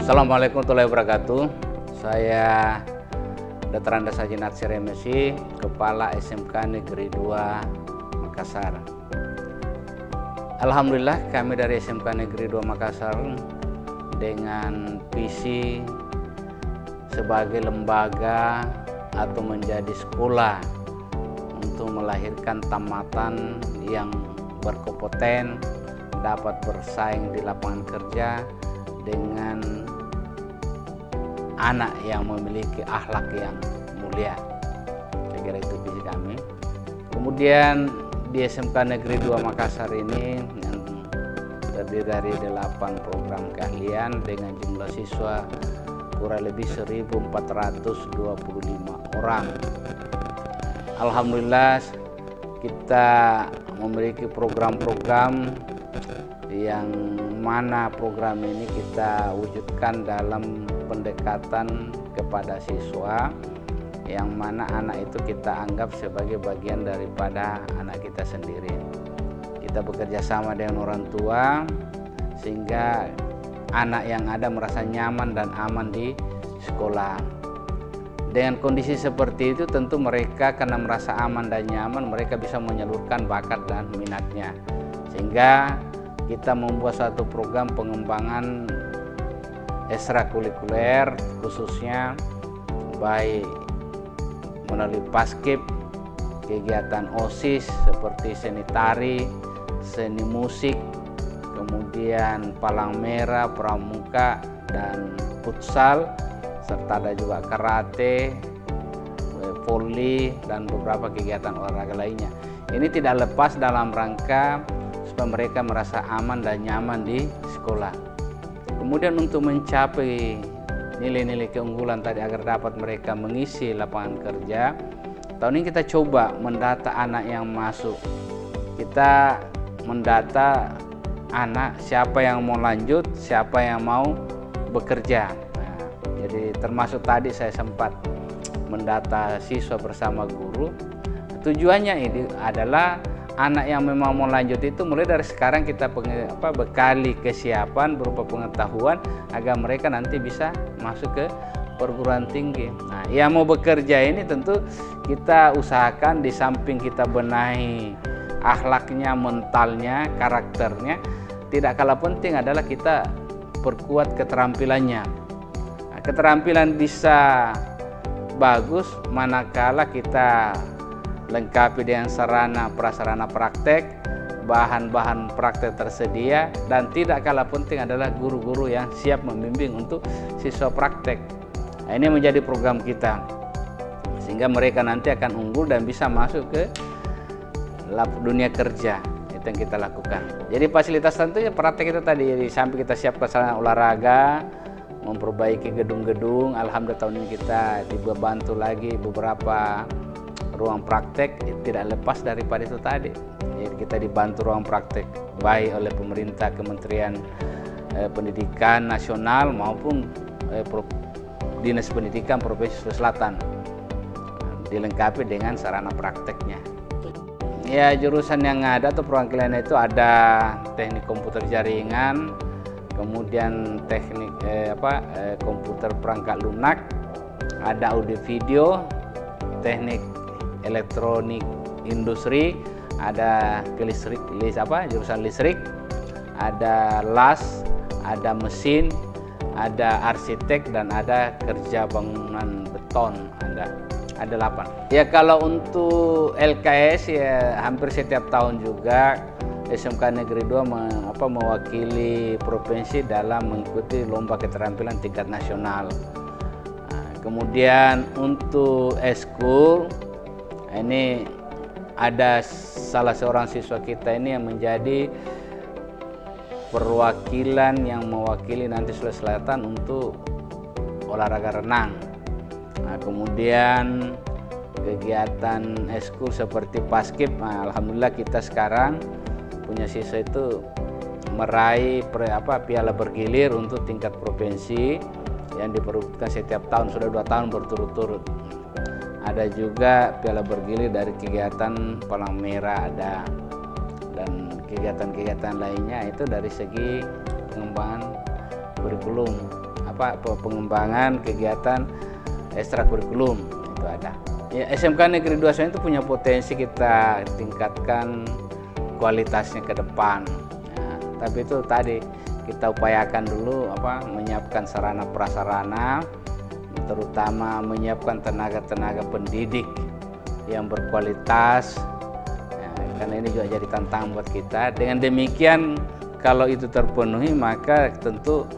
Assalamualaikum warahmatullahi wabarakatuh. Saya Dr. Andas Haji Natsir MSI, Kepala SMK Negeri 2 Makassar. Alhamdulillah kami dari SMK Negeri 2 Makassar dengan visi sebagai lembaga atau menjadi sekolah untuk melahirkan tamatan yang berkompeten, dapat bersaing di lapangan kerja dengan anak yang memiliki akhlak yang mulia. Saya kira itu visi kami. Kemudian di SMK Negeri 2 Makassar ini yang terdiri dari 8 program keahlian dengan jumlah siswa kurang lebih 1.425 orang. Alhamdulillah kita memiliki program-program yang mana program ini kita wujudkan dalam pendekatan kepada siswa, yang mana anak itu kita anggap sebagai bagian daripada anak kita sendiri. Kita bekerja sama dengan orang tua sehingga anak yang ada merasa nyaman dan aman di sekolah. Dengan kondisi seperti itu tentu mereka karena merasa aman dan nyaman, mereka bisa menyalurkan bakat dan minatnya, sehingga kita membuat suatu program pengembangan ekstrakurikuler khususnya baik melalui paskib, kegiatan OSIS seperti seni tari, seni musik, kemudian palang merah, pramuka, dan futsal, serta ada juga karate, voli, dan beberapa kegiatan olahraga lainnya. Ini tidak lepas dalam rangka supaya mereka merasa aman dan nyaman di sekolah. Kemudian untuk mencapai nilai-nilai keunggulan tadi agar dapat mereka mengisi lapangan kerja, tahun ini kita coba mendata anak yang masuk. Kita mendata anak siapa yang mau lanjut, siapa yang mau bekerja. Nah, jadi termasuk tadi saya sempat mendata siswa bersama guru. Tujuannya ini adalah anak yang memang mau lanjut itu mulai dari sekarang kita bekali kesiapan berupa pengetahuan agar mereka nanti bisa masuk ke perguruan tinggi. Nah, yang mau bekerja ini tentu kita usahakan di samping kita benahi akhlaknya, mentalnya, karakternya, tidak kalah penting adalah kita perkuat keterampilannya. Nah, keterampilan bisa bagus manakala kita lengkapi dengan sarana prasarana praktek, bahan-bahan praktek tersedia, dan tidak kalah penting adalah guru-guru yang siap membimbing untuk siswa praktek. Nah, ini menjadi program kita sehingga mereka nanti akan unggul dan bisa masuk ke dunia kerja. Itu yang kita lakukan. Jadi fasilitas tentunya praktek itu tadi, jadi sampai kita siapkan sarana olahraga, memperbaiki gedung-gedung. Alhamdulillah tahun ini kita dibantu lagi beberapa ruang praktek, tidak lepas daripada itu tadi. Jadi kita dibantu ruang praktek baik oleh pemerintah, Kementerian Pendidikan Nasional maupun Dinas Pendidikan Provinsi Sulawesi Selatan, dilengkapi dengan sarana prakteknya. Ya, jurusan yang ada atau perwakilan itu ada teknik komputer jaringan, kemudian teknik komputer perangkat lunak, ada audio video, teknik elektronik industri, ada jurusan listrik, ada las, ada mesin, ada arsitek, dan ada kerja bangunan beton, ada 8. Ya, kalau untuk LKS ya hampir setiap tahun juga SMK Negeri 2 mewakili provinsi dalam mengikuti lomba keterampilan tingkat nasional. Nah, kemudian untuk eskul ini ada salah seorang siswa kita ini yang menjadi perwakilan yang mewakili nanti Sulawesi Selatan untuk olahraga renang. Nah, kemudian kegiatan eskul seperti paskib, nah, alhamdulillah kita sekarang punya siswa itu meraih piala bergilir untuk tingkat provinsi yang diperebutkan setiap tahun, sudah 2 tahun berturut-turut. Ada juga piala bergilir dari kegiatan palang merah ada, dan kegiatan-kegiatan lainnya itu dari segi pengembangan kurikulum pengembangan kegiatan ekstrakurikulum itu ada. Ya, SMK Negeri 2 Semayan itu punya potensi kita tingkatkan kualitasnya ke depan. Nah, tapi itu tadi kita upayakan dulu menyiapkan sarana prasarana, terutama menyiapkan tenaga-tenaga pendidik yang berkualitas. Karena ini juga jadi tantangan buat kita. Dengan demikian, kalau itu terpenuhi, maka tentu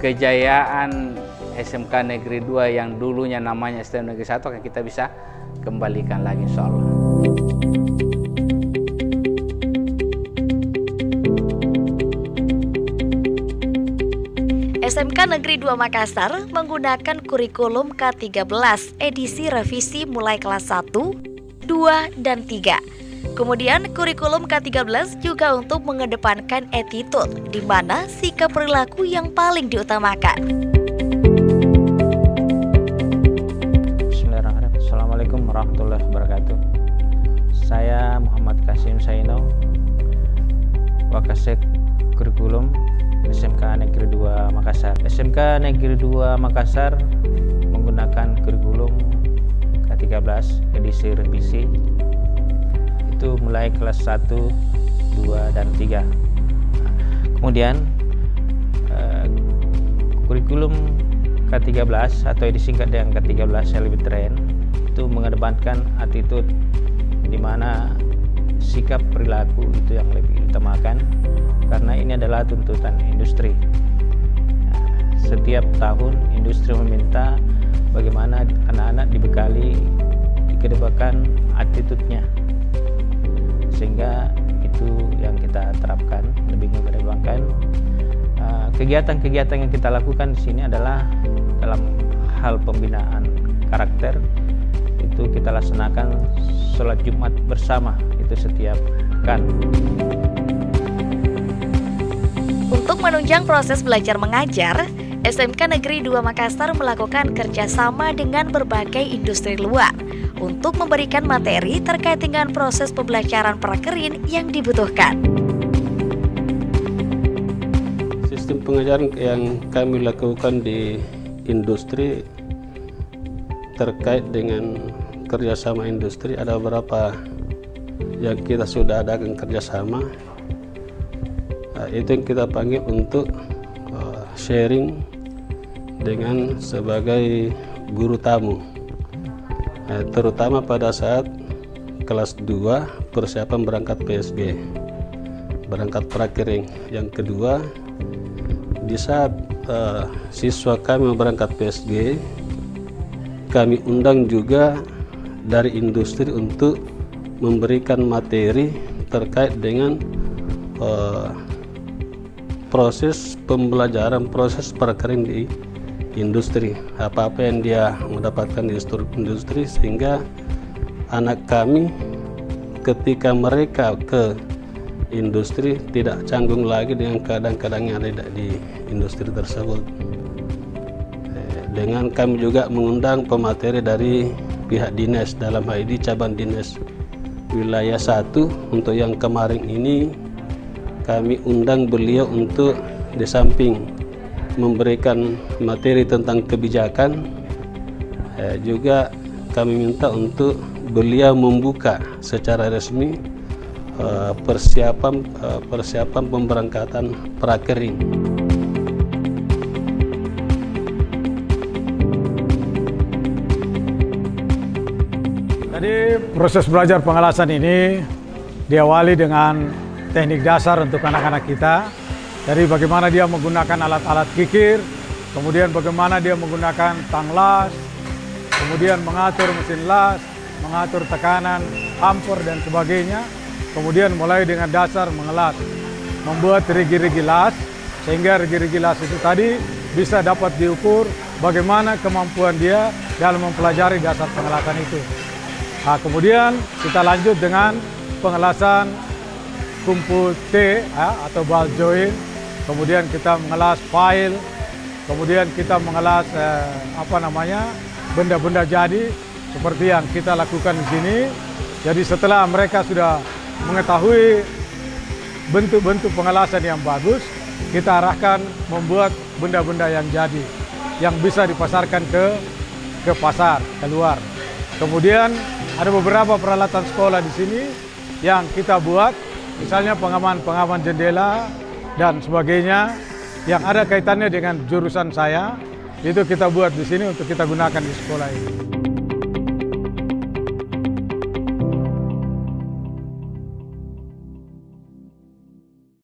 kejayaan SMK Negeri 2 yang dulunya namanya STM Negeri 1 akan kita bisa kembalikan lagi, insya Allah. SMK Negeri 2 Makassar menggunakan kurikulum K13 edisi revisi mulai kelas 1, 2, dan 3. Kemudian kurikulum K13 juga untuk mengedepankan attitude, di mana sikap perilaku yang paling diutamakan. Bismillahirrahmanirrahim. Assalamualaikum warahmatullahi wabarakatuh. Saya Muhammad Kasim Saino, Wakasek Kurikulum SMK Negeri 2 Makassar. SMK Negeri 2 Makassar menggunakan kurikulum K13 edisi revisi itu mulai kelas 1, 2, dan 3. Kemudian kurikulum K13 atau disingkat dengan K13 yang lebih tren itu mengedepankan attitude, di mana sikap perilaku itu yang lebih diutamakan karena ini adalah tuntutan industri. Setiap tahun industri meminta bagaimana anak-anak dibekali, dikedepankan attitude-nya, sehingga itu yang kita terapkan, lebih mengedepankan. Kegiatan-kegiatan yang kita lakukan di sini adalah dalam hal pembinaan karakter. Itu kita laksanakan sholat Jumat bersama itu setiap pekan. Untuk menunjang proses belajar mengajar, SMK Negeri 2 Makassar melakukan kerjasama dengan berbagai industri luar untuk memberikan materi terkait dengan proses pembelajaran prakerin yang dibutuhkan. Sistem pengajaran yang kami lakukan di industri terkait dengan kerjasama industri ada beberapa yang kita sudah adakan kerjasama. Itu yang kita panggil untuk sharing dengan sebagai guru tamu. Terutama pada saat kelas 2 persiapan berangkat PSG, berangkat prakiring. Yang kedua, di saat siswa kami berangkat PSG, kami undang juga dari industri untuk memberikan materi terkait dengan proses pembelajaran, proses prakiring di industri, apa-apa yang dia mendapatkan di industri, sehingga anak kami ketika mereka ke industri tidak canggung lagi dengan keadaan-keadaan yang ada di industri tersebut. Dengan kami juga mengundang pemateri dari pihak dinas, dalam hal ini cabang dinas wilayah 1. Untuk yang kemarin ini kami undang beliau untuk di samping memberikan materi tentang kebijakan, juga kami minta untuk beliau membuka secara resmi persiapan pemberangkatan prakiring. Jadi proses belajar pengelasan ini diawali dengan teknik dasar untuk anak-anak kita. Dari bagaimana dia menggunakan alat-alat kikir, kemudian bagaimana dia menggunakan tang las, kemudian mengatur mesin las, mengatur tekanan, ampor dan sebagainya. Kemudian mulai dengan dasar mengelas, membuat rigi-rigi las, sehingga rigi-rigi las itu tadi bisa dapat diukur bagaimana kemampuan dia dalam mempelajari dasar pengelasan itu. Nah, kemudian kita lanjut dengan pengelasan kumpul T atau ball joint. Kemudian kita mengelas file, kemudian kita mengelas benda-benda jadi seperti yang kita lakukan di sini. Jadi setelah mereka sudah mengetahui bentuk-bentuk pengelasan yang bagus, kita arahkan membuat benda-benda yang jadi, yang bisa dipasarkan ke pasar, keluar. Kemudian ada beberapa peralatan sekolah di sini yang kita buat, misalnya pengaman jendela dan sebagainya yang ada kaitannya dengan jurusan saya, itu kita buat di sini untuk kita gunakan di sekolah ini.